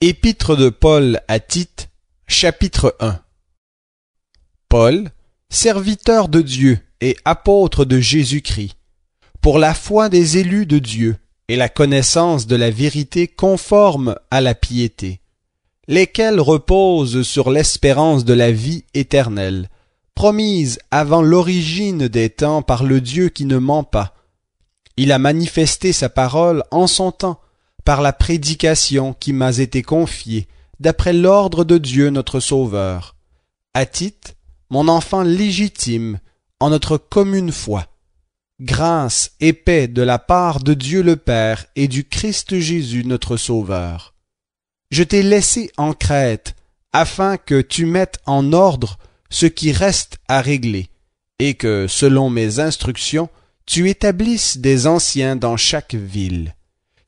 Épître de Paul à Tite, chapitre 1. Paul, serviteur de Dieu et apôtre de Jésus-Christ, pour la foi des élus de Dieu et la connaissance de la vérité conforme à la piété, lesquels reposent sur l'espérance de la vie éternelle, promise avant l'origine des temps par le Dieu qui ne ment pas. Il a manifesté sa parole en son temps, par la prédication qui m'a été confiée, d'après l'ordre de Dieu notre Sauveur. À Tite, mon enfant légitime, en notre commune foi. Grâce et paix de la part de Dieu le Père et du Christ Jésus notre Sauveur. Je t'ai laissé en Crète, afin que tu mettes en ordre ce qui reste à régler, et que, selon mes instructions, tu établisses des anciens dans chaque ville.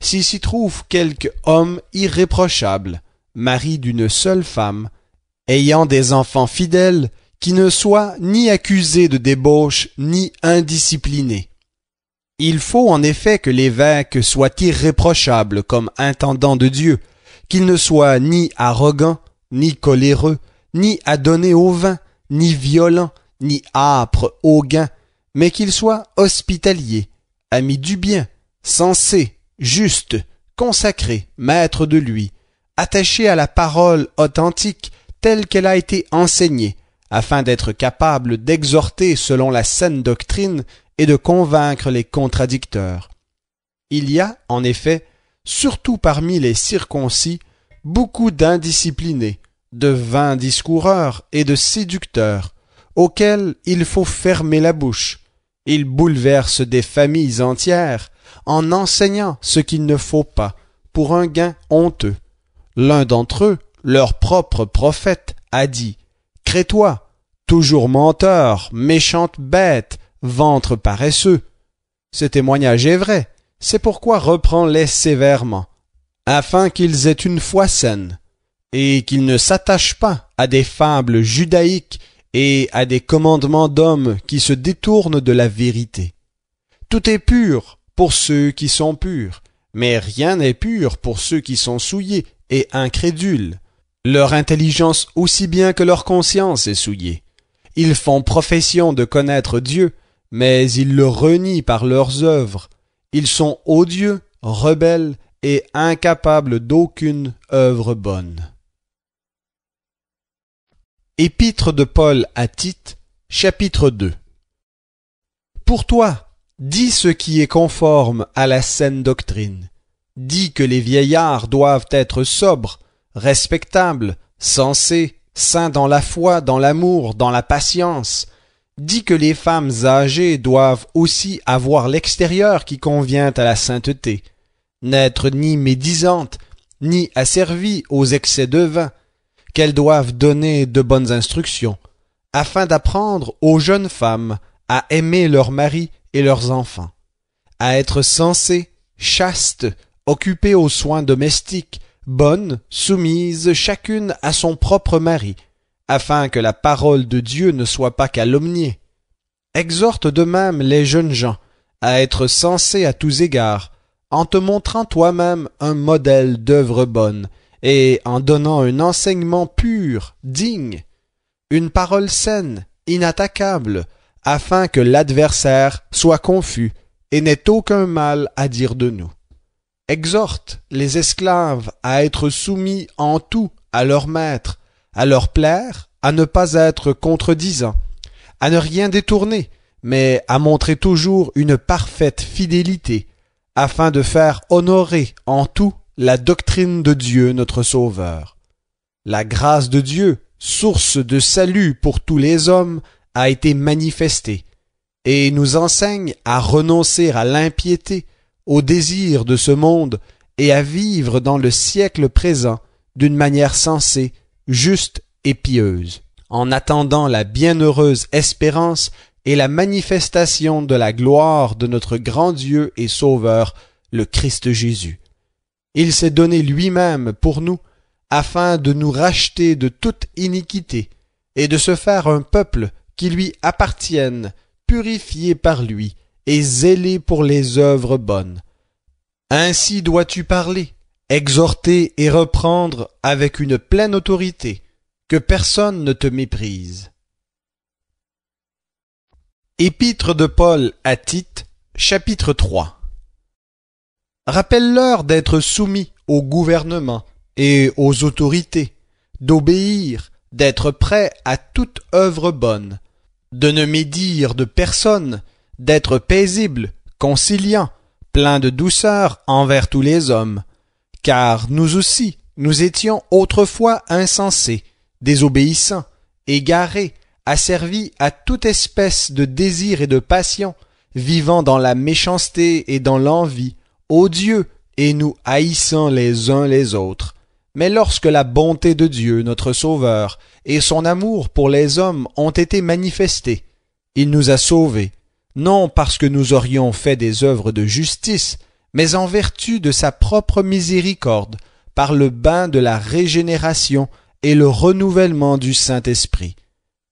S'il s'y trouve quelque homme irréprochable, mari d'une seule femme, ayant des enfants fidèles, qui ne soient ni accusés de débauche, ni indisciplinés. Il faut en effet que l'évêque soit irréprochable comme intendant de Dieu, qu'il ne soit ni arrogant, ni coléreux, ni adonné au vin, ni violent, ni âpre au gain, mais qu'il soit hospitalier, ami du bien, sensé, juste, consacré, maître de lui, attaché à la parole authentique telle qu'elle a été enseignée, afin d'être capable d'exhorter selon la saine doctrine et de convaincre les contradicteurs. Il y a, en effet, surtout parmi les circoncis, beaucoup d'indisciplinés, de vains discoureurs et de séducteurs, auxquels il faut fermer la bouche. Ils bouleversent des familles entières, en enseignant ce qu'il ne faut pas, pour un gain honteux. L'un d'entre eux, leur propre prophète, a dit « Crétois, toujours menteur, méchante bête, ventre paresseux !» Ce témoignage est vrai, c'est pourquoi reprends-les sévèrement, afin qu'ils aient une foi saine, et qu'ils ne s'attachent pas à des fables judaïques et à des commandements d'hommes qui se détournent de la vérité. Tout est pur pour ceux qui sont purs, mais rien n'est pur pour ceux qui sont souillés et incrédules. Leur intelligence aussi bien que leur conscience est souillée. Ils font profession de connaître Dieu, mais ils le renient par leurs œuvres. Ils sont odieux, rebelles et incapables d'aucune œuvre bonne. Épître de Paul à Tite, chapitre 2. Pour toi, dis ce qui est conforme à la saine doctrine. Dis que les vieillards doivent être sobres, respectables, sensés, saints dans la foi, dans l'amour, dans la patience. Dis que les femmes âgées doivent aussi avoir l'extérieur qui convient à la sainteté, n'être ni médisantes, ni asservies aux excès de vin, qu'elles doivent donner de bonnes instructions, afin d'apprendre aux jeunes femmes à aimer leurs maris et leurs enfants, à être sensées, chastes, occupées aux soins domestiques, bonnes, soumises chacune à son propre mari, afin que la parole de Dieu ne soit pas calomniée. Exhorte de même les jeunes gens à être sensés à tous égards, en te montrant toi-même un modèle d'œuvre bonne, et en donnant un enseignement pur, digne, une parole saine, inattaquable, afin que l'adversaire soit confus et n'ait aucun mal à dire de nous. Exhorte les esclaves à être soumis en tout à leur maître, à leur plaire, à ne pas être contredisants, à ne rien détourner, mais à montrer toujours une parfaite fidélité, afin de faire honorer en tout la doctrine de Dieu notre Sauveur. La grâce de Dieu, source de salut pour tous les hommes, a été manifestée, et nous enseigne à renoncer à l'impiété, au désir de ce monde, et à vivre dans le siècle présent d'une manière sensée, juste et pieuse, en attendant la bienheureuse espérance et la manifestation de la gloire de notre grand Dieu et Sauveur, le Christ Jésus. Il s'est donné lui-même pour nous, afin de nous racheter de toute iniquité, et de se faire un peuple qui lui appartienne, purifié par lui, et zélé pour les œuvres bonnes. Ainsi dois-tu parler, exhorter et reprendre avec une pleine autorité, que personne ne te méprise. Épître de Paul à Tite, chapitre 3. Rappelle-leur d'être soumis au gouvernement et aux autorités, d'obéir, d'être prêts à toute œuvre bonne, de ne médire de personne, d'être paisible, conciliant, plein de douceur envers tous les hommes. Car nous aussi, nous étions autrefois insensés, désobéissants, égarés, asservis à toute espèce de désir et de passion, vivant dans la méchanceté et dans l'envie, odieux, et nous haïssant les uns les autres. Mais lorsque la bonté de Dieu, notre Sauveur, et son amour pour les hommes ont été manifestés, il nous a sauvés, non parce que nous aurions fait des œuvres de justice, mais en vertu de sa propre miséricorde, par le bain de la régénération et le renouvellement du Saint-Esprit.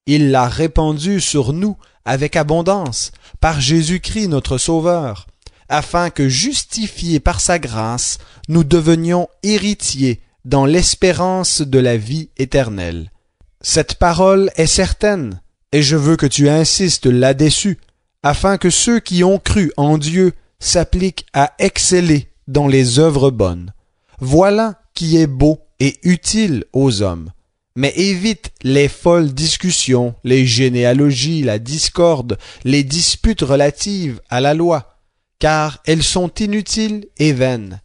Il l'a répandu sur nous avec abondance, par Jésus-Christ notre Sauveur, afin que, justifiés par sa grâce, nous devenions héritiers dans l'espérance de la vie éternelle. Cette parole est certaine, et je veux que tu insistes là-dessus, afin que ceux qui ont cru en Dieu s'appliquent à exceller dans les œuvres bonnes. Voilà qui est beau et utile aux hommes. Mais évite les folles discussions, les généalogies, la discorde, les disputes relatives à la loi, car elles sont inutiles et vaines.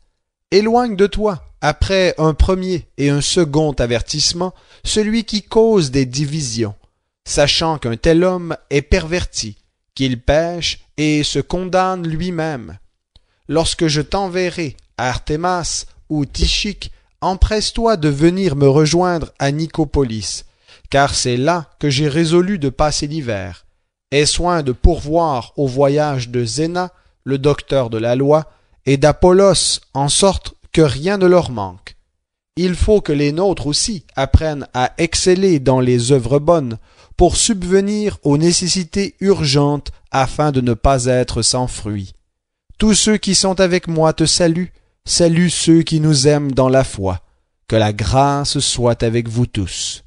Éloigne de toi, après un premier et un second avertissement, celui qui cause des divisions, sachant qu'un tel homme est perverti, qu'il pêche et se condamne lui-même. Lorsque je t'enverrai à Artémas ou Tychique, empresse-toi de venir me rejoindre à Nicopolis, car c'est là que j'ai résolu de passer l'hiver. Aie soin de pourvoir au voyage de Zéna, le docteur de la loi, et d'Apollos, en sorte que rien ne leur manque. Il faut que les nôtres aussi apprennent à exceller dans les œuvres bonnes, pour subvenir aux nécessités urgentes afin de ne pas être sans fruit. Tous ceux qui sont avec moi te saluent, saluent ceux qui nous aiment dans la foi. Que la grâce soit avec vous tous.